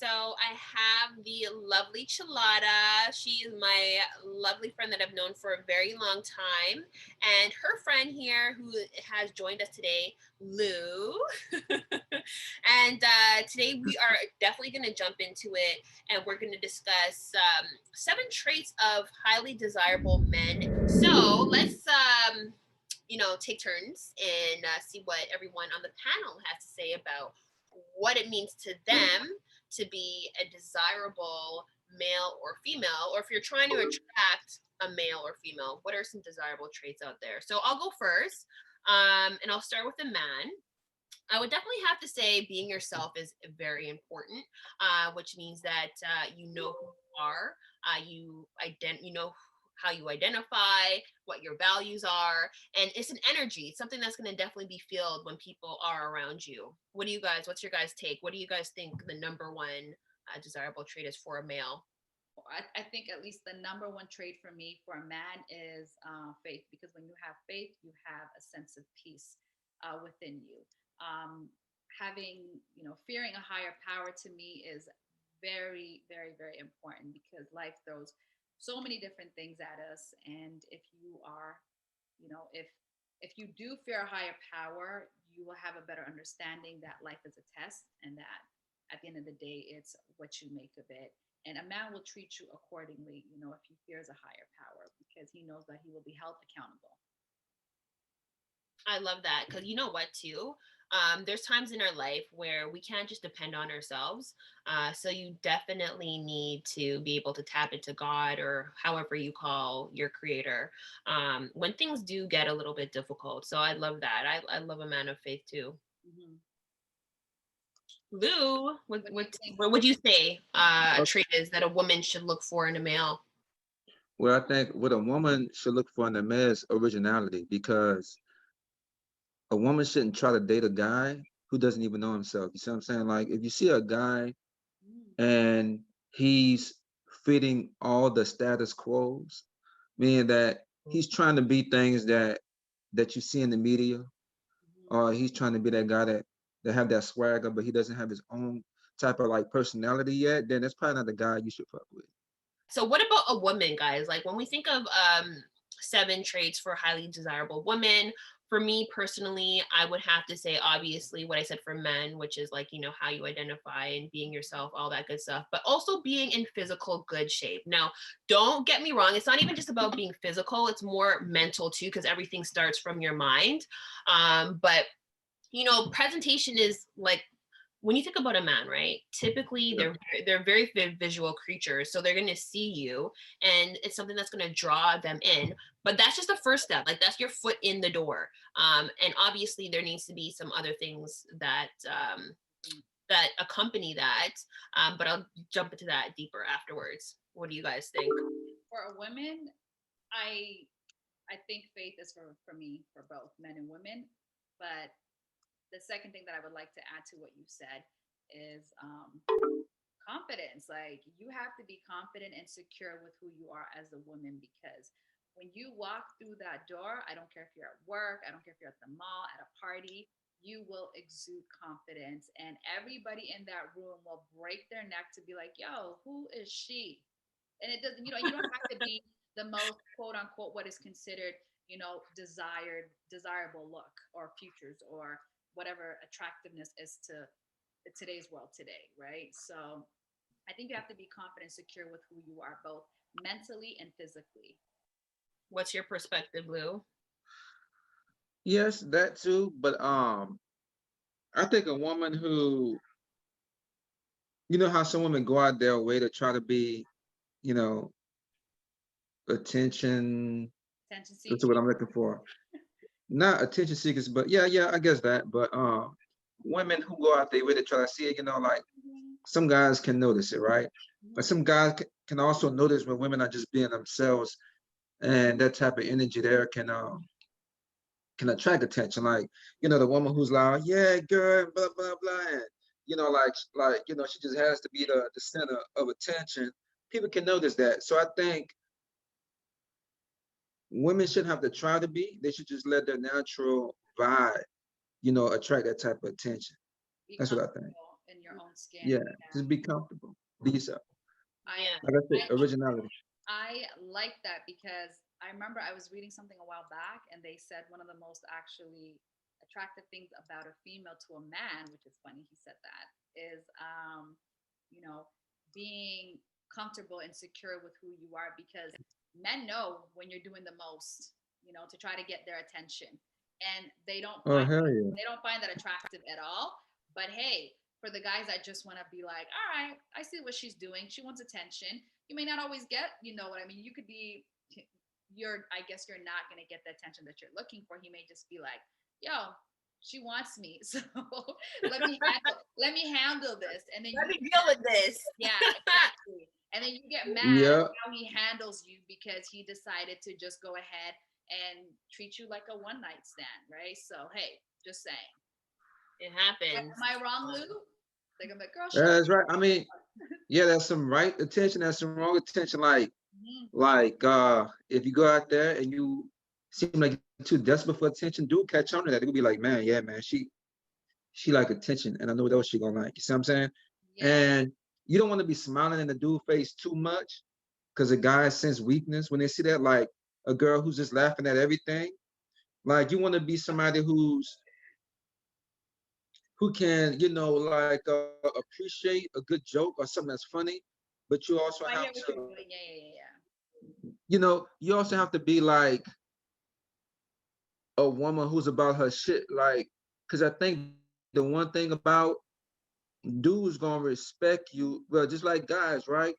So I have the lovely Chilada. She is my lovely friend that I've known for a very long time. And her friend here who has joined us today, Lou. And today we are definitely going to jump into it and we're going to discuss 7 traits of highly desirable men. So let's take turns and see what everyone on the panel has to say about what it means to them to be a desirable male or female, or if you're trying to attract a male or female, what are some desirable traits out there? So I'll go first, and I'll start with the man. I would definitely have to say being yourself is very important, which means that you know who you are, you know how you identify, what your values are, and it's an energy. It's something that's going to definitely be filled when people are around you. What's your guys' take? What do you guys think the number one desirable trait is for a male? I think at least the number one trait for me for a man is faith, because when you have faith, you have a sense of peace within you. Um, Having, fearing a higher power to me is very, very, very important, because life throws so many different things at us. And if you are, if you do fear a higher power, you will have a better understanding that life is a test, and that at the end of the day, it's what you make of it. And a man will treat you accordingly, if he fears a higher power, because he knows that he will be held accountable. I love that because you know what too. There's times in our life where we can't just depend on ourselves. So you definitely need to be able to tap into God or however you call your creator when things do get a little bit difficult. So I love that. I love a man of faith too. Mm-hmm. Lou, What do you think? what would you say a trait is that a woman should look for in a male? Well, I think what a woman should look for in a man is originality, because a woman shouldn't try to date a guy who doesn't even know himself. You see what I'm saying? Like if you see a guy Mm-hmm. and he's fitting all the status quos, meaning that he's trying to be things that you see in the media, or he's trying to be that guy that have that swagger, but he doesn't have his own type of like personality yet, then that's probably not the guy you should fuck with. So what about a woman, guys? Like when we think of 7 traits for highly desirable women, for me personally, I would have to say obviously what I said for men, which is like, how you identify and being yourself, all that good stuff, but also being in physical good shape. Now, don't get me wrong, it's not even just about being physical, it's more mental too, because everything starts from your mind. But presentation is like when you think about a man, right? Typically, Yeah. they're very visual creatures, so they're going to see you, and it's something that's going to draw them in. But that's just the first step. Like that's your foot in the door. And obviously, there needs to be some other things that accompany that. But I'll jump into that deeper afterwards. What do you guys think? For a woman, I think faith is for me, for both men and women. But the second thing that I would like to add to what you said is confidence. Like, you have to be confident and secure with who you are as a woman, because when you walk through that door, I don't care if you're at work, I don't care if you're at the mall, at a party, you will exude confidence, and everybody in that room will break their neck to be like, yo, who is she? And it doesn't, you don't have to be the most quote unquote what is considered, desirable look or features or whatever attractiveness is to today's world today, right? So I think you have to be confident, secure with who you are, both mentally and physically. What's your perspective, Lou? Yes, that too. But I think a woman who, you know how some women go out their way to try to be, you know, attention. Attention That's what seeking. I'm looking for. Not attention seekers, but yeah, I guess that. But women who go out their way to try to see it, like some guys can notice it, right? But some guys can also notice when women are just being themselves, and that type of energy there can attract attention. Like, the woman who's loud, yeah, girl, blah blah blah, and she just has to be the center of attention. People can notice that. So I think women shouldn't have to try to be. They should just let their natural vibe, attract that type of attention. Be That's what I think. comfortable in your your own skin. Yeah, Yeah. just be comfortable. Be yourself. I Yeah. Like I said, I originality. I like that because I remember I was reading something a while back and they said one of the most actually attractive things about a female to a man, which is funny he said that, is you know, being comfortable and secure with who you are because men know when you're doing the most, to try to get their attention. And Oh hell yeah. they don't find that attractive at all. But hey, for the guys that just want to be like, all right, I see what she's doing. She wants attention. You may not always get, you know what I mean? You could be, I guess you're not going to get the attention that you're looking for. He may just be like, yo, she wants me. So let me handle this. And then Let you, me deal with this. yeah, exactly. And then you get mad Yeah. how he handles you because he decided to just go ahead and treat you like a one night stand, right? So, hey, just saying. It happens. Am I wrong, Lou? Like, I'm like, girl, shut That's right. I mean, yeah, there's some right attention, there's some wrong attention. up. If you go out there and you seem like you're too desperate for attention, do catch on to that. They will be like, man, yeah, man, she like attention, and I know what else she gonna like. You see what I'm saying? Yeah. And you don't want to be smiling in the dude face too much, because the guys sense weakness when they see that, like a girl who's just laughing at everything. Like you want to be somebody who can, appreciate a good joke or something that's funny, but you also Oh, I have hear what you're to, doing. Yeah, yeah, yeah, you also have to be like a woman who's about her shit, like, because I think the one thing about dudes gonna respect you, well, just like guys, right?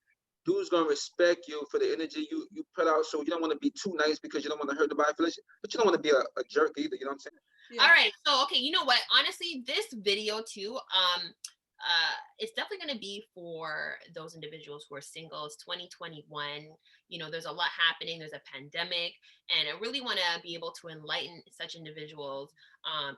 Dudes gonna respect you for the energy you put out. So you don't want to be too nice because you don't want to hurt nobody's feelings, but you don't want to be a jerk either. You know what I'm saying? yeah. All right. So, okay, you know what? Honestly, this video too, it's definitely going to be for those individuals who are single. It's 2021. There's a lot happening. There's a pandemic, and I really want to be able to enlighten such individuals,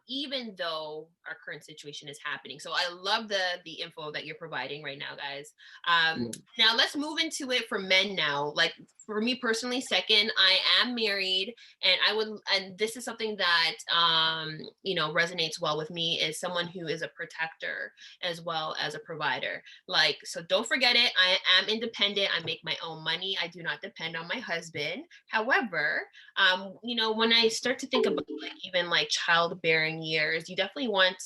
even though our current situation is happening. So I love the info that you're providing right now, guys. Yeah. Now let's move into it for men now. Like for me personally, second, I am married, and this is something that resonates well with me, is someone who is a protector as well as a provider. Like, so don't forget it, I am independent, I make my own money, I do not depend on my husband. However, when I start to think about like even like childbearing years, you definitely want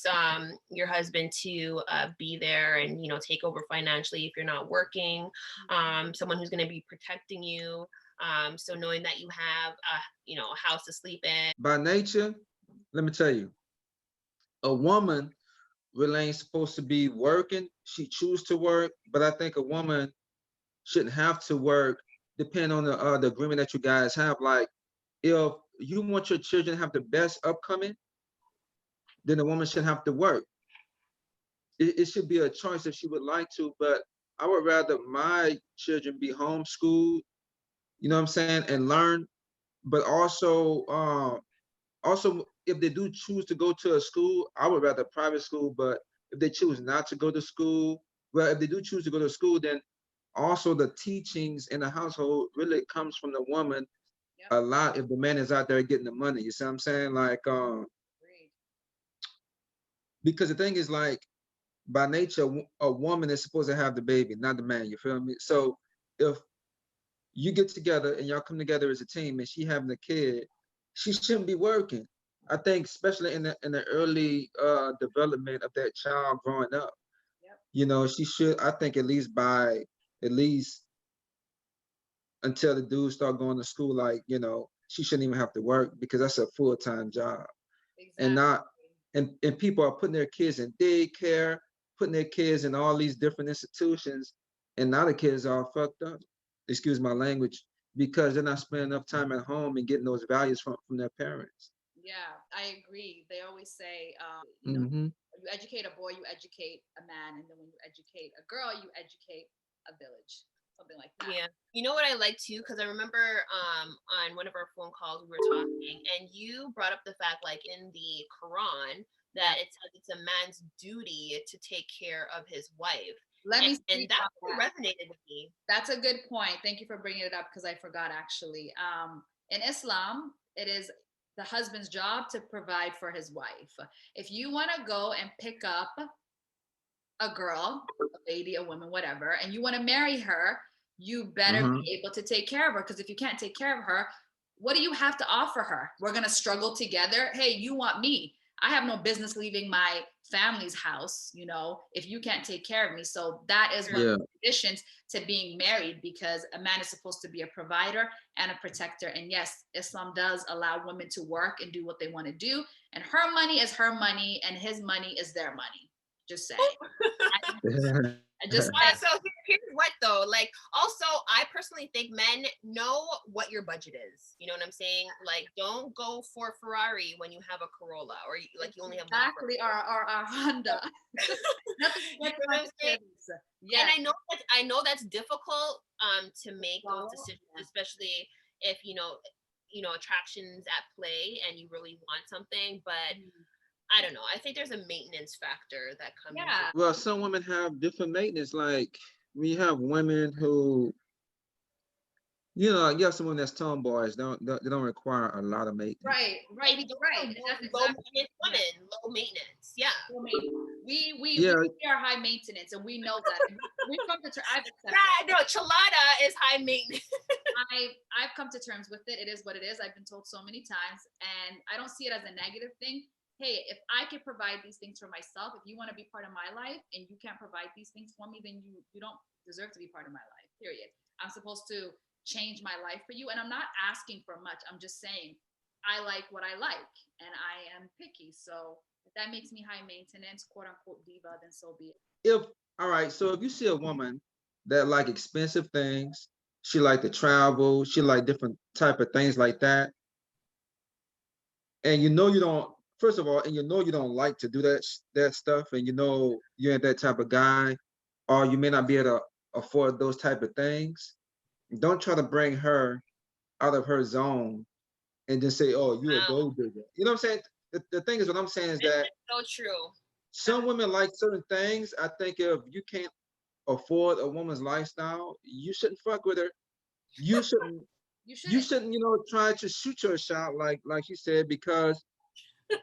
your husband to be there and take over financially if you're not working, someone who's going to be protecting you. So knowing that you have a house to sleep in. By nature, let me tell you, a woman really ain't supposed to be working. She choose to work, but I think a woman shouldn't have to work, depending on the agreement that you guys have. Like, if you want your children to have the best upcoming, then the woman shouldn't have to work. It should be a choice if she would like to, but I would rather my children be homeschooled, you know what I'm saying, and learn, but also if they do choose to go to a school, I would rather private school. But if they choose not to go to school, well, if they do choose to go to school, then also the teachings in the household really comes from the woman Yep. a lot, if the man is out there getting the money. You see what I'm saying? Like, Agreed. because the thing is, like, by nature, a woman is supposed to have the baby, not the man. You feel me? So if you get together and y'all come together as a team and she having a kid, she shouldn't be working. I think especially in the early development of that child growing up, Yep. she should, I think, at least until the dudes start going to school, like, she shouldn't even have to work, because that's a full-time job. And Exactly. not and people are putting their kids in daycare, putting their kids in all these different institutions, and now the kids are all fucked up. Excuse my language, because they're not spending enough time at home and getting those values from their parents. Yeah, I agree. They always say, Hmm. you educate a boy, you educate a man, and then when you educate a girl, you educate a village, something like that. Yeah. You know what I like too? Because I remember on one of our phone calls we were talking, and you brought up the fact, like in the Quran, that it says it's a man's duty to take care of his wife. Let me And speak that on really that. resonated with me. That's a good point. Thank you for bringing it up because I forgot actually. In Islam, it is the husband's job to provide for his wife. If you want to go and pick up a girl, a lady, a woman, whatever, and you want to marry her, you better Uh-huh. be able to take care of her. Because if you can't take care of her, what do you have to offer her? We're going to struggle together. Hey, you want me? I have no business leaving my family's house, if you can't take care of me. So that is one of Yeah. the conditions to being married, because a man is supposed to be a provider and a protector. And yes, Islam does allow women to work and do what they want to do. And her money is her money and his money is their money. Just saying. I just saying. So here's what though, like also I personally think men know what your budget is. You know what I'm saying? Like don't go for a Ferrari when you have a Corolla or like you only have money for Exactly, our Honda. Nothing you know against what my I'm saying? sister. And Yes. I know that's difficult to make those So, decisions, yeah. especially if attractions at play and you really want something, but I don't know. I think there's a maintenance factor that comes Yeah. Well, some women have different maintenance. Like we have women who, you have some women that's tomboys. They don't require a lot of maintenance. Right, like right, those right. are And that's low exactly, maintenance yeah. women, low maintenance. Yeah. So we Yeah, are high maintenance, and we know that. And we've come to terms. I've accepted. Yeah, no, Chelada is high maintenance. I've come to terms with it. It is what it is. I've been told so many times, and I don't see it as a negative thing. Hey, if I can provide these things for myself, if you want to be part of my life and you can't provide these things for me, then you don't deserve to be part of my life. Period. I'm supposed to change my life for you, and I'm not asking for much. I'm just saying I like what I like, and I am picky. So if that makes me high maintenance, quote unquote diva, then so be it. if all right, so if you see a woman that like expensive things, she like to travel, she like different type of things like that, and you don't, first of all, and you don't like to do that stuff, and you ain't that type of guy, or you may not be able to afford those type of things, don't try to bring her out of her zone and just say, oh, you a Wow. gold digger. You know what I'm saying? The thing is, what I'm saying is This that is so true. some women like certain things. I think if you can't afford a woman's lifestyle, you shouldn't fuck with her. You shouldn't You you shouldn't. shouldn't, try to shoot your shot like you said, because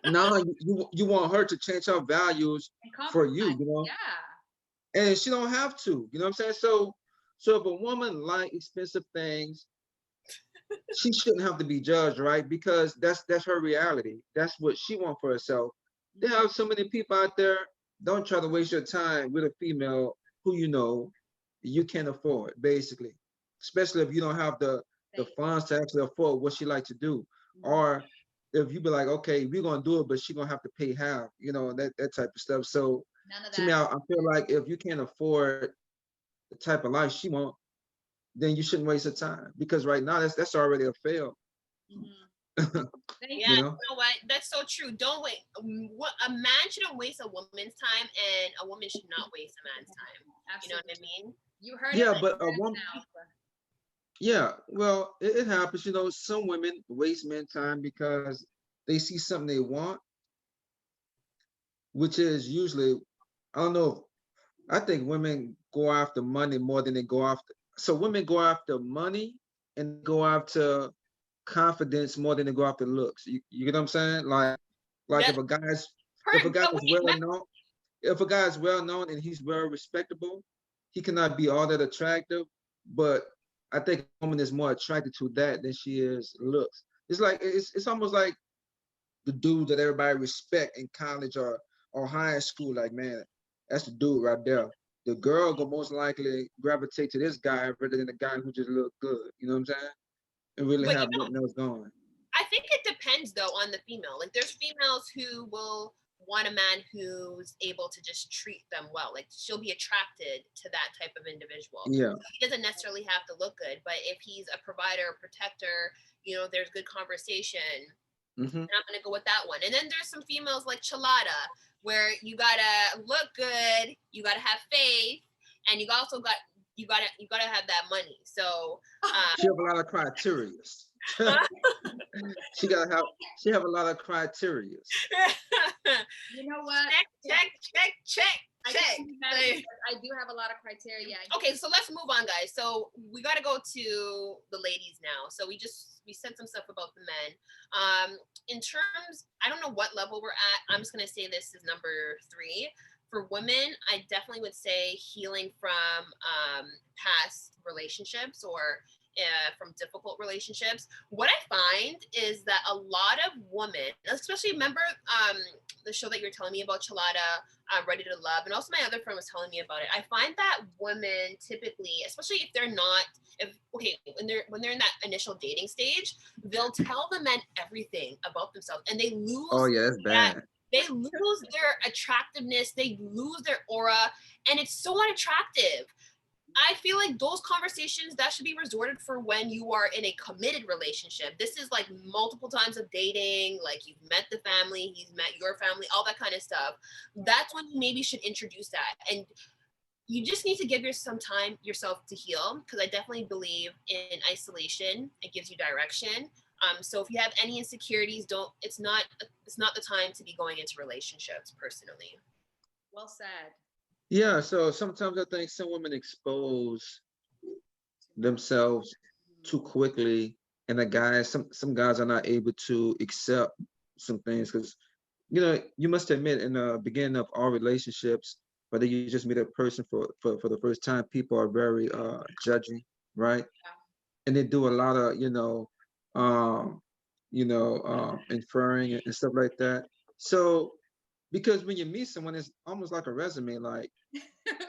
now you want her to change her values And for compromise. you, Yeah. and she don't have to, you know what I'm saying? So if a woman like expensive things, she shouldn't have to be judged, right? Because that's her reality. That's what she wants for herself. There are so many people out there. Don't try to waste your time with a female who you can't afford, basically. Especially if you don't have the Thank funds to actually afford what she like to do. you. Or if you be like, okay, we're gonna do it, but she gonna have to pay half, that type of stuff. So None of to me, that. I feel like if you can't afford the type of life she want, then you shouldn't waste your time, because right now that's already a fail. Mhm. you Thank Yeah, you. know? you know what? That's so true. Don't wait. What a man shouldn't waste a woman's time, and a woman should not waste a man's time. You know what I Absolutely. mean? You heard it Yeah, from but the a man's woman, mouth. yeah, well, it happens. Some women waste men time because they see something they want, which is usually, I don't know. I think women go after money more than they go after. So women go after money and they go after confidence more than they go after looks. You get what I'm saying? Like That if a guy's if a hurt. guy But is wait, well known, if a guy is well known and he's well respectable, he cannot be all that attractive. But I think a woman is more attracted to that than she is looks. It's almost like the dude that everybody respect in college or high school. Like, man, that's the dude right there. The girl will most likely gravitate to this guy rather than the guy who just look good. You know what I'm saying? And really but have nothing else going. I think it depends though on the female. Like there's females who will want a man who's able to just treat them well. Like she'll be attracted to that type of individual. Yeah. He doesn't necessarily have to look good, but if he's a provider, protector, there's good conversation. Mm-hmm. And I'm gonna go with that one. And then there's some females like Chelada, where you gotta look good, you gotta have faith, and you gotta have that money. So She have a lot of criteria. she gotta have she have a lot of criteria. You know what? check. I can't be mad at you because I do have a lot of criteria. Okay, so let's move on, guys. So we got to go to the ladies now. So we said some stuff about the men. In terms, I don't know what level we're at. I'm just gonna say this is number 3. for women, I definitely would say healing from past relationships or from difficult relationships. What I find is that a lot of women, especially remember the show that you're telling me about, Chalada, Ready to Love, and also my other friend was telling me about it. I find that women typically, especially if they're not, if okay, when they're in that initial dating stage, they'll tell the men everything about themselves, and they Oh lose yeah, that's that. bad. They lose their attractiveness, they lose their aura, and it's so unattractive. I feel like those conversations that should be resorted for when you are in a committed relationship. This is like multiple times of dating, like you've met the family, he's met your family, all that kind of stuff. That's when you maybe should introduce that. And you just need to give some time yourself to heal, because I definitely believe in isolation. It gives you direction. So if you have any insecurities, don't it's not the time to be going into relationships personally. Well said. Yeah, so sometimes I think some women expose Too much. themselves too Mhm. quickly, and the guys, some guys are not able to accept some things because you must admit in the beginning of all relationships, whether you just meet a person for the first time, people are very judging, right? Yeah. And they do a lot of um inferring and stuff like that. So because when you meet someone, it's almost like a resume, like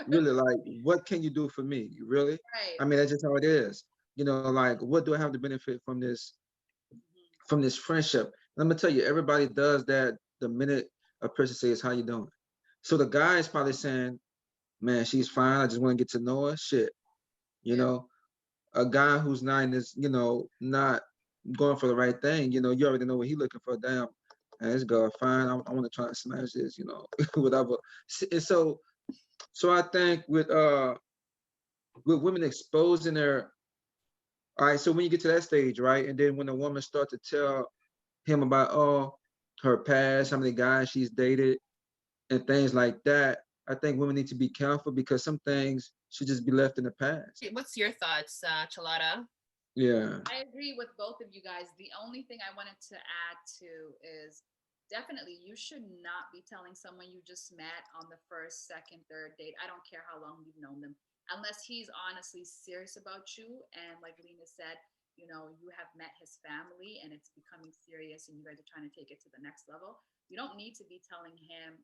really, like, what can you do for me? Really? Right. I mean, that's just how it is. Like, what do I have to benefit Mhm. from this friendship? And I'm gonna tell you, everybody does that the minute a person says, "How you doing?" So the guy is probably saying, "Man, she's fine. I just want to get to know her." Shit, you Yeah. know, a guy who's not is, not going for the right thing. You already know what he looking for. Damn, man, this girl fine. I want to try to smash this. Whatever. And so I think with women exposing their all right, so when you get to that stage, right, and then when a woman starts to tell him about her past, how many guys she's dated, and things like that, I think women need to be careful because some things should just be left in the past. What's your thoughts, Chalada? Yeah. I agree with both of you guys. The only thing I wanted to add to is definitely you should not be telling someone you just met on the first, second, third date. I don't care how long you've known them, unless he's honestly serious about you. And like Lena said, you have met his family and it's becoming serious and you guys are trying to take it to the next level. You don't need to be telling him,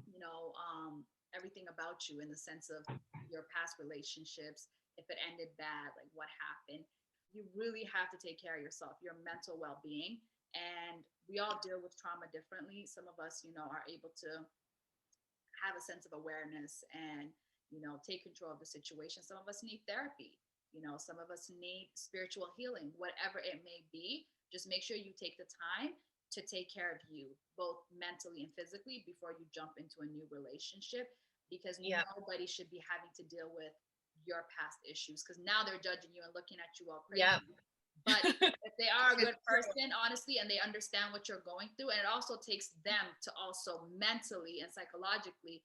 you know, um, everything about you in the sense of your past relationships. If it ended bad, like what happened, you really have to take care of yourself, your mental well-being. And we all deal with trauma differently. Some of us, are able to have a sense of awareness and, take control of the situation. Some of us need therapy. Some of us need spiritual healing, whatever it may be. Just make sure you take the time to take care of you, both mentally and physically, before you jump into a new relationship, because Yeah. nobody should be having to deal with your past issues because now they're judging you and looking at you all Yeah. crazy. But if they are a good person, honestly, and they understand what you're going through, and it also takes them to also mentally and psychologically,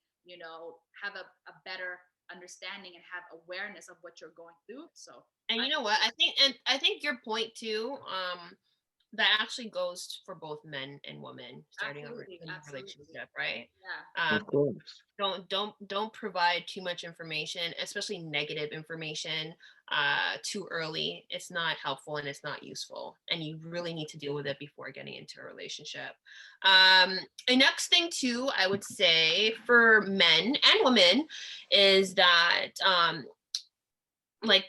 have a better understanding and have awareness of what you're going through. So And I you know what? I think your point too, that actually goes for both men and women starting absolutely, a new absolutely, relationship, right? yeah, Um, Of course. don't provide too much information, especially negative information, too early. It's not helpful and it's not useful, and you really need to deal with it before getting into a relationship. The next thing too, I would say for men and women is that like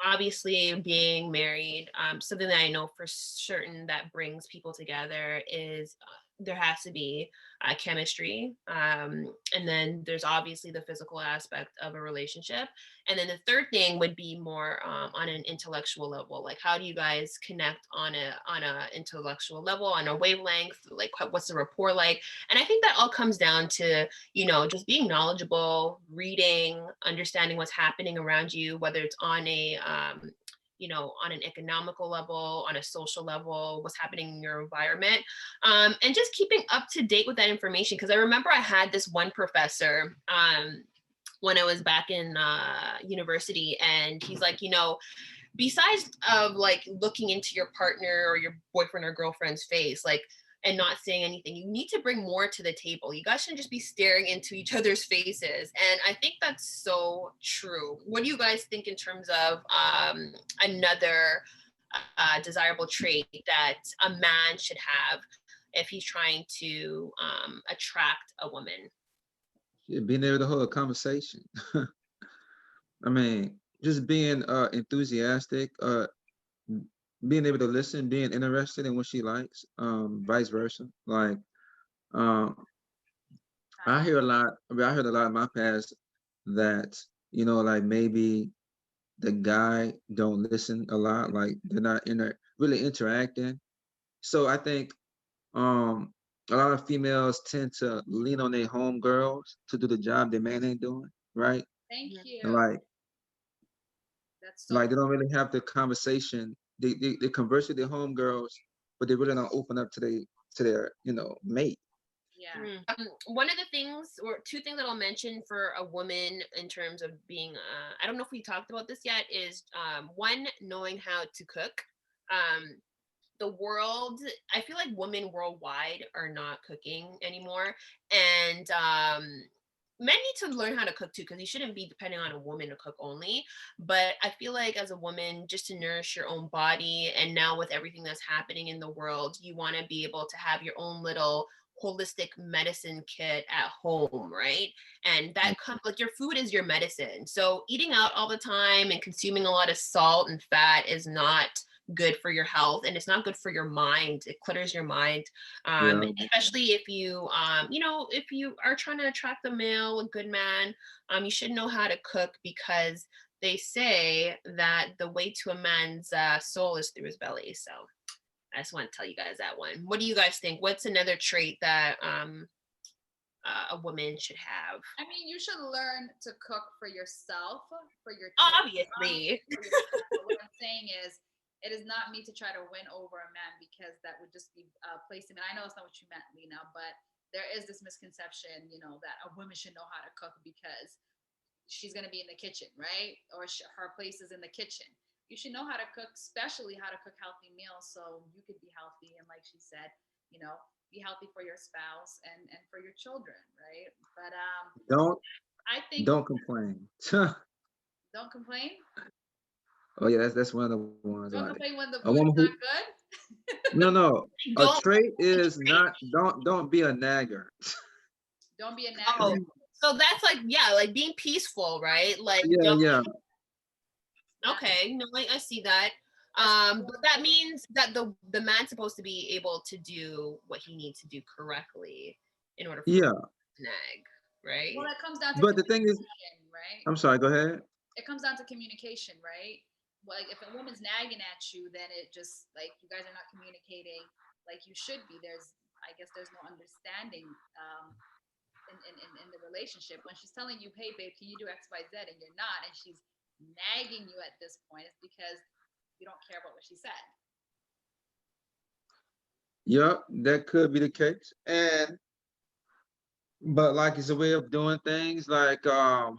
obviously being married, something that I know for certain that brings people together is there has to be chemistry, and then there's obviously the physical aspect of a relationship, and then the third thing would be more on an intellectual level, like how do you guys connect on a intellectual level, on a wavelength, like what's the rapport like. And I think that all comes down to just being knowledgeable, reading, understanding what's happening around you, whether it's on on an economical level, on a social level, what's happening in your environment, and just keeping up to date with that information. Because I remember I had this one professor when I was back in university, and he's like, besides of like looking into your partner or your boyfriend or girlfriend's face, like and not saying anything. You need to bring more to the table. You guys shouldn't just be staring into each other's faces. And I think that's so true. What do you guys think in terms of another desirable trait that a man should have if he's trying to attract a woman? Yeah, being able to hold a conversation. I mean, just being enthusiastic, being able to listen, being interested in what she likes, vice versa. Like, um, I hear a lot. I mean, I heard a lot in my past that, like maybe the guy don't listen a lot, like they're not really interacting. So I think a lot of females tend to lean on their home girls to do the job their man ain't doing, right? Thank And you. like That's so like they don't really have the conversation. They converse with their home girls, but they really don't open up to their mate. yeah. One of the things, or two things that I'll mention for a woman in terms of being, I don't know if we talked about this yet, is one, knowing how to cook. Um, the world, I feel like women worldwide are not cooking anymore. And men need to learn how to cook too, because you shouldn't be depending on a woman to cook only. But I feel like as a woman, just to nourish your own body, and now with everything that's happening in the world, you want to be able to have your own little holistic medicine kit at home, right? And that comes like your food is your medicine. So eating out all the time and consuming a lot of salt and fat is not good for your health, and it's not good for your mind. It clutters your mind, Yeah. especially if you if you are trying to attract a male, a good man. You should know how to cook, because they say that the way to a man's soul is through his belly. So I just want to tell you guys that one. What do you guys think? What's another trait that a woman should have? I mean, you should learn to cook for yourself, for your Obviously. for yourself. But what I'm saying is, it is not me to try to win over a man, because that would just be placing. And I know it's not what you meant, Lena, but there is this misconception, that a woman should know how to cook because she's going to be in the kitchen, right? Or her place is in the kitchen. You should know how to cook, especially how to cook healthy meals, so you could be healthy. And like she said, be healthy for your spouse and for your children, right? But Don't I think don't complain. don't complain. Oh yeah, that's one of the ones. Don't Like complain when the a food is woman who not good. no, a Don't trait is not don't be a nagger. Don't be a Oh, nagger. so that's like, yeah, like being peaceful, right? Like, Yeah, don't, yeah, okay, no, I see that. But that means that the man's supposed to be able to do what he needs to do correctly in order for yeah. the nag, right? Well, it comes down to But the thing is, communication, right? I'm sorry. Go ahead. It comes down to communication, right? Well, like if a woman's nagging at you, then it just like you guys are not communicating like you should be. I guess there's no understanding in the relationship. When she's telling you, hey, babe, can you do X, Y, Z, and you're not, and she's nagging you at this point, it's because you don't care about what she said. Yeah, that could be the case. But like it's a way of doing things. Like a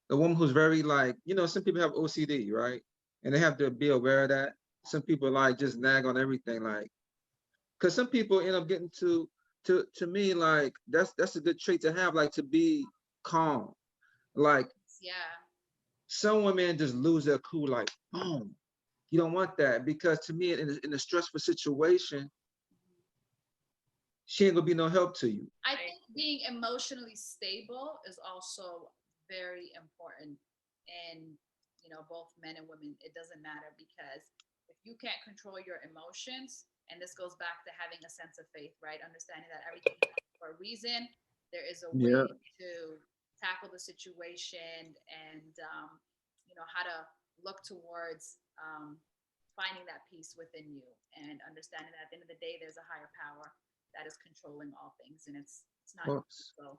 woman who's very like, some people have OCD, right? And they have to be aware of that. Some people like just nag on everything, like because some people end up getting to me like that's a good trait to have, like to be calm. Like Yeah. some women just lose their cool, like boom. You don't want that because to me, in a stressful situation, she ain't gonna be no help to you. I think being emotionally stable is also very important in both men and women. It doesn't matter, because if you can't control your emotions, and this goes back to having a sense of faith, right? Understanding that everything happens for a reason. There is a way Yeah, to tackle the situation, and how to look towards finding that peace within you, and understanding that at the end of the day, there's a higher power that is controlling all things, and it's of not you. course. So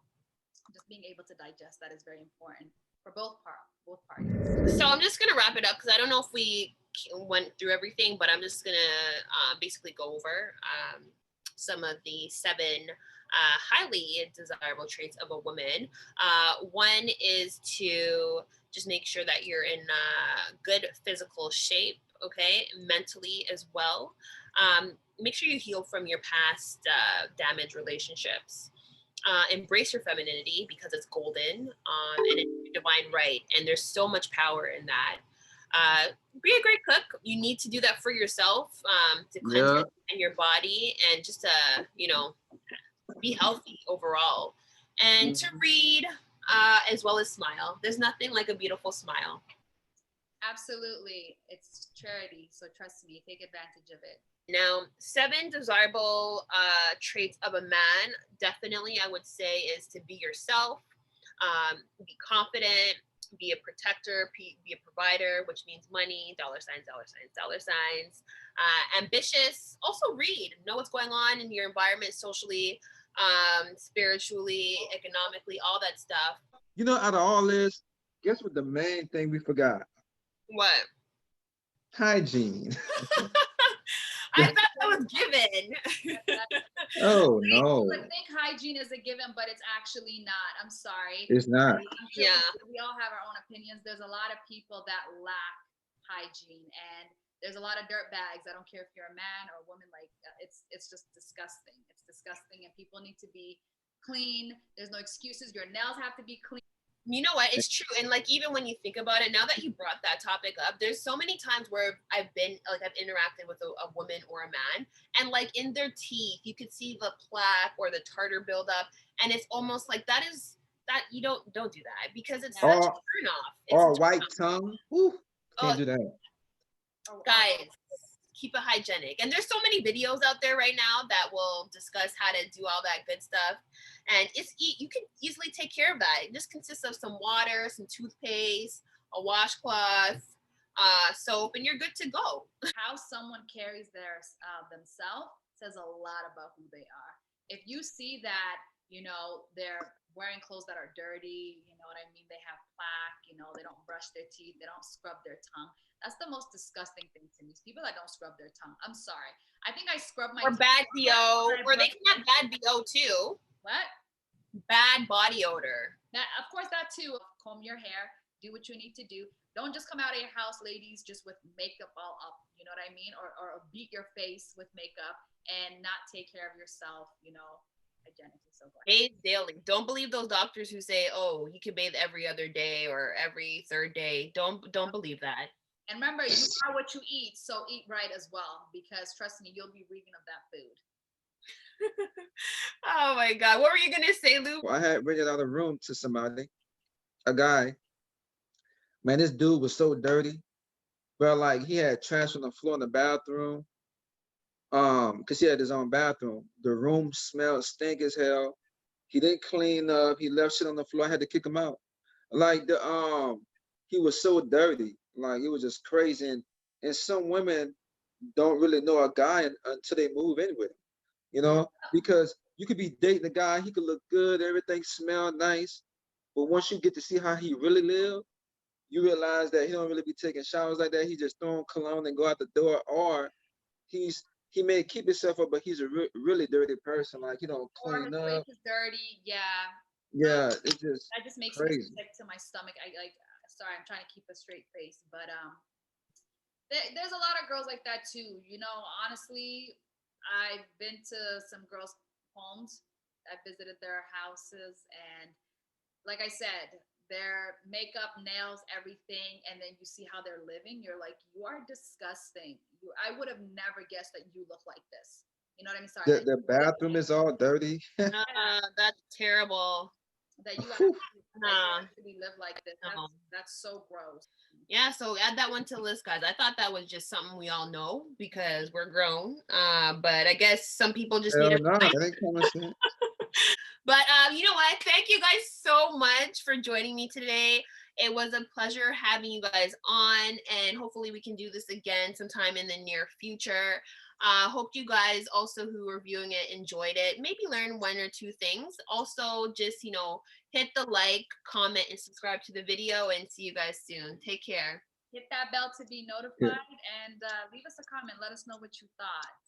just being able to digest that is very important for both parties. So I'm just gonna wrap it up, because I don't know if we went through everything, but I'm just gonna basically go over some of the 7 highly desirable traits of a woman. One is to just make sure that you're in good physical shape. okay, mentally as well. Make sure you heal from your past damaged relationships. Embrace your femininity because it's golden, and it's your divine right, and there's so much power in that. Be a great cook. You need to do that for yourself, to cleanse Yeah. it and your body, and just to, be healthy overall, and to Mhm. read, as well as smile. There's nothing like a beautiful smile. Absolutely. It's charity. So trust me, take advantage of it. Now, 7 desirable traits of a man, definitely I would say, is to be yourself, be confident, be a protector, be a provider, which means money, dollar signs, dollar signs, dollar signs. Ambitious, also read, know what's going on in your environment socially, spiritually, economically, all that stuff. Out of all this, guess what the main thing we forgot? What? Hygiene. I thought that was given. Oh People no, would think hygiene is a given, but it's actually not. I'm sorry. it's not. I'm sure Yeah. we all have our own opinions. There's a lot of people that lack hygiene, and there's a lot of dirt bags. I don't care if you're a man or a woman. Like it's just disgusting. It's disgusting, and people need to be clean. There's no excuses. Your nails have to be clean. You know what? It's true. And like, even when you think about it, now that you brought that topic up, there's so many times where I've interacted with a woman or a man, and like in their teeth, you could see the plaque or the tartar buildup. And it's almost like that you don't do that, because it's such a Or turn off. It's a or turn white off. tongue. Ooh, Oh, can't do that. guys, keep it hygienic. And there's so many videos out there right now that will discuss how to do all that good stuff. And you can easily take care of that. It just consists of some water, some toothpaste, a washcloth, soap, and you're good to go. How someone carries themselves says a lot about who they are. If you see that, they're wearing clothes that are dirty, you know what I mean? They have plaque, they don't brush their teeth, they don't scrub their tongue. That's the most disgusting thing to me. People that don't scrub their tongue. I'm sorry. I think I scrub my Or teeth. bad BO, or they can have bad my- BO too. What? Bad body odor. That, of course, that too. Comb your hair, do what you need to do. Don't just come out of your house, ladies, just with makeup all up. You know what I mean? Or beat your face with makeup and not take care of yourself, hygienically. So go ahead. Bathe daily. Don't believe those doctors who say, "Oh, you can bathe every other day or every third day." Don't believe that. And remember, you are what you eat, so eat right as well, because trust me, you'll be reeking of that food. Oh my God. What were you gonna say, Lou? I had rented out a room to somebody, a guy. Man, this dude was so dirty. But like he had trash on the floor in the bathroom. Because he had his own bathroom. The room smelled stink as hell. He didn't clean up. He left shit on the floor. I had to kick him out. Like he was so dirty. Like it was just crazy. And some women don't really know a guy until they move in with him. Because you could be dating a guy, he could look good, everything smell nice, but once you get to see how he really live, you realize that he don't really be taking showers like that. He just throwing cologne and go out the door, or he may keep himself up, but he's a really dirty person. Like he don't Or clean his up. place is dirty. Yeah. Yeah, it's just That just makes me crazy. sick to my stomach. I like. Sorry, I'm trying to keep a straight face, but there's a lot of girls like that too. Honestly, I've been to some girls' homes. I visited their houses, and like I said, their makeup, nails, everything, and then you see how they're living. You're like, you are disgusting. I would have never guessed that you look like this. You know what I mean? Sorry, The that the bathroom is all dirty. That's terrible. that you Whew. actually live like this. That's so gross. Yeah, so add that one to the list, guys. I thought that was just something we all know because we're grown. But I guess some people just need Hell to. no, that ain't common sense. But you know what? Thank you guys so much for joining me today. It was a pleasure having you guys on, and hopefully we can do this again sometime in the near future. Hope you guys also who are viewing it enjoyed it. Maybe learn one or two things. Also, just hit the like, comment, and subscribe to the video. And see you guys soon. Take care. Hit that bell to be notified, and leave us a comment. Let us know what you thought.